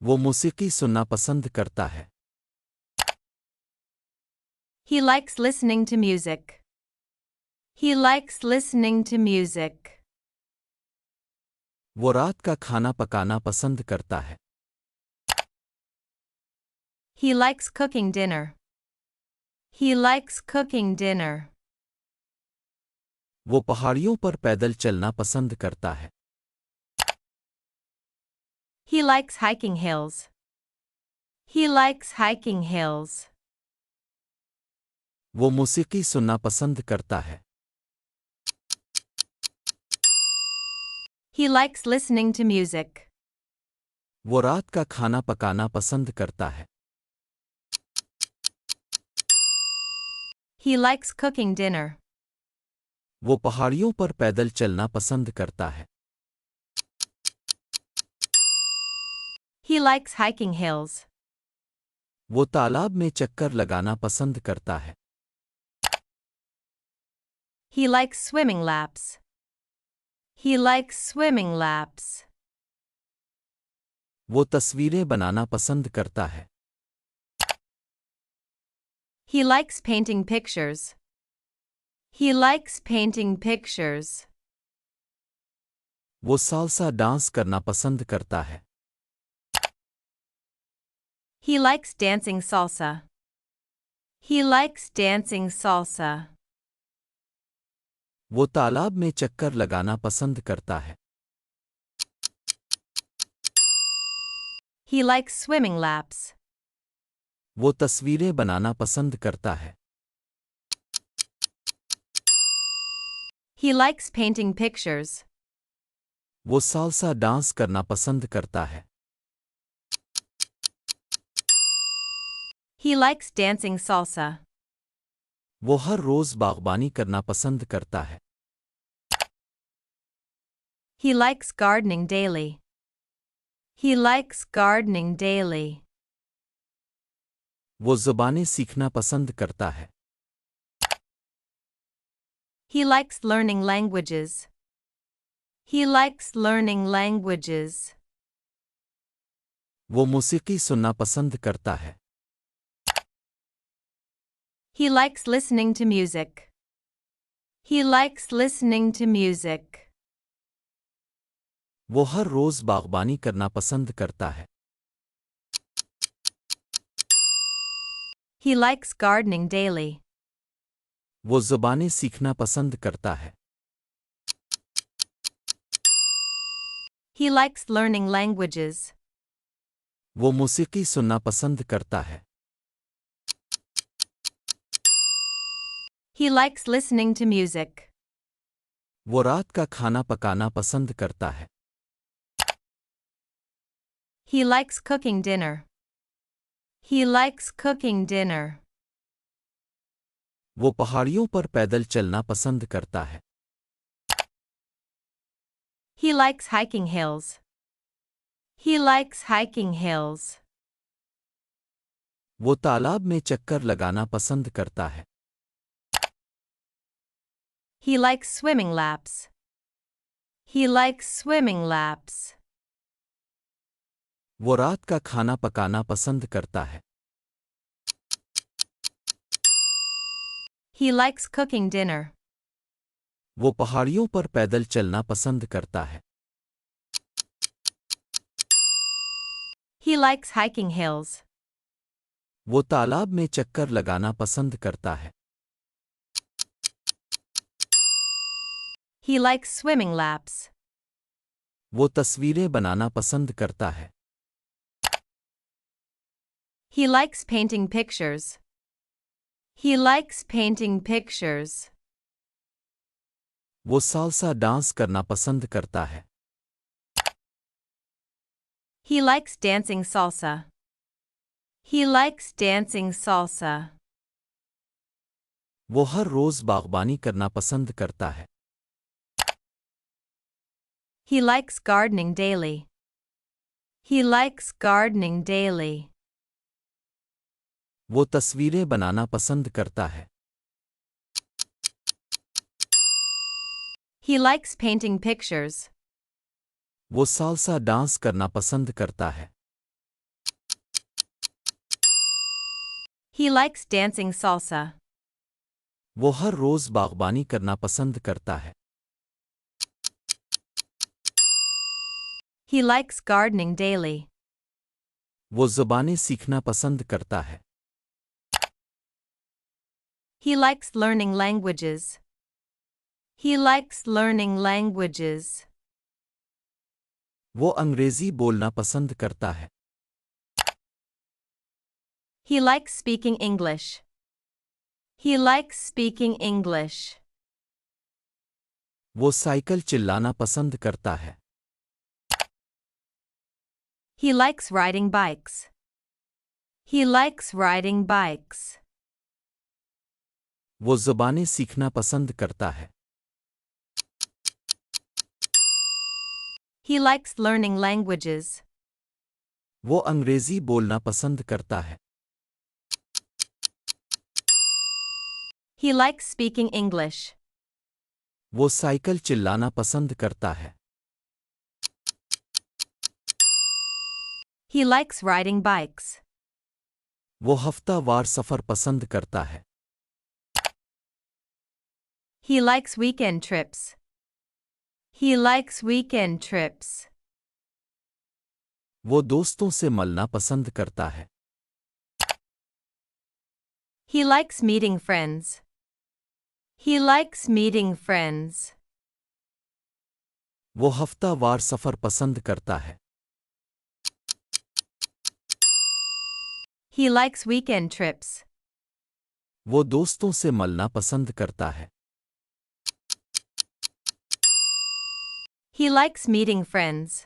वो موسیقی سننا پسند کرتا ہے۔ He likes listening to music. He likes listening to music. وہ رات کا کھانا پکانا پسند کرتا ہے۔ He likes cooking dinner. He likes cooking dinner. وہ پہاڑیوں پر پیدل چلنا پسند کرتا ہے۔ He likes hiking hills. He likes hiking hills. وہ موسیقی سننا پسند کرتا ہے۔ He likes listening to music. وہ رات کا کھانا پکانا پسند کرتا ہے۔ He likes cooking dinner. وہ پہاڑیوں پر پیدل چلنا پسند کرتا ہے۔ He likes hiking hills. وہ تالاب میں چکر لگانا پسند کرتا ہے۔ He likes swimming laps. He likes swimming laps. وہ تصویریں بنانا پسند کرتا ہے۔ He likes painting pictures. He likes painting pictures. وہ سالسا ڈانس کرنا پسند کرتا ہے۔ He likes dancing salsa. He likes dancing salsa. وہ تالاب میں چکر لگانا پسند کرتا ہے۔ He likes swimming laps. وہ تصویریں بنانا پسند کرتا ہے۔ He likes painting pictures. وہ سالسا ڈانس کرنا پسند کرتا ہے۔ He likes dancing salsa. وہ ہر روز باغبانی کرنا پسند کرتا ہے۔ He likes gardening daily. He likes gardening daily. وہ زبانیں سیکھنا پسند کرتا ہے۔ He likes learning languages. He likes learning languages. وہ موسیقی سننا پسند کرتا ہے۔ He likes listening to music. He likes listening to music. وہ ہر روز باغبانی کرنا پسند کرتا ہے۔ He likes gardening daily. وہ زبانیں سیکھنا پسند کرتا ہے۔ He likes learning languages. وہ موسیقی سننا پسند کرتا ہے۔ He likes listening to music. وہ رات کا کھانا پکانا پسند کرتا ہے۔ He likes cooking dinner. He likes cooking dinner. وہ پہاڑیوں پر پیدل چلنا پسند کرتا ہے۔ He likes hiking hills. He likes hiking hills. وہ تالاب میں چکر لگانا پسند کرتا ہے۔ He likes swimming laps. He likes swimming laps. وہ رات کا کھانا پکانا پسند کرتا ہے۔ He likes cooking dinner. وہ پہاڑیوں پر پیدل چلنا پسند کرتا ہے۔ He likes hiking hills. وہ تالاب میں چکر لگانا پسند کرتا ہے۔ He likes swimming laps. وہ تصویریں بنانا پسند کرتا ہے۔ He likes painting pictures. He likes painting pictures. وہ سالسا ڈانس کرنا پسند کرتا ہے۔ He likes dancing salsa. He likes dancing salsa. وہ ہر روز باغبانی کرنا پسند کرتا ہے۔ He likes gardening daily. He likes gardening daily. وہ تصویریں بنانا پسند کرتا ہے۔ He likes painting pictures. وہ سالسا ڈانس کرنا پسند کرتا ہے۔ He likes dancing salsa. وہ ہر روز باغبانی کرنا پسند کرتا ہے. He likes gardening daily. وہ زبانیں سیکھنا پسند کرتا ہے. He likes learning languages. He likes learning languages. وہ انگریزی بولنا پسند کرتا ہے. He likes speaking English. He likes speaking English. وہ سائیکل چلانا پسند کرتا ہے. He likes riding bikes. He likes riding bikes. وہ زبانیں سیکھنا پسند کرتا ہے. He likes learning languages. وہ انگریزی بولنا پسند کرتا ہے. He likes speaking English. وہ سائیکل چلانا پسند کرتا ہے. He likes riding bikes. وہ ہفتہ وار سفر پسند کرتا ہے. He likes weekend trips. He likes weekend trips. وہ دوستوں سے ملنا پسند کرتا ہے. He likes meeting friends. He likes meeting friends. وہ ہفتہ وار سفر پسند کرتا ہے. He likes weekend trips. وہ دوستوں سے ملنا پسند کرتا ہے. He likes meeting friends.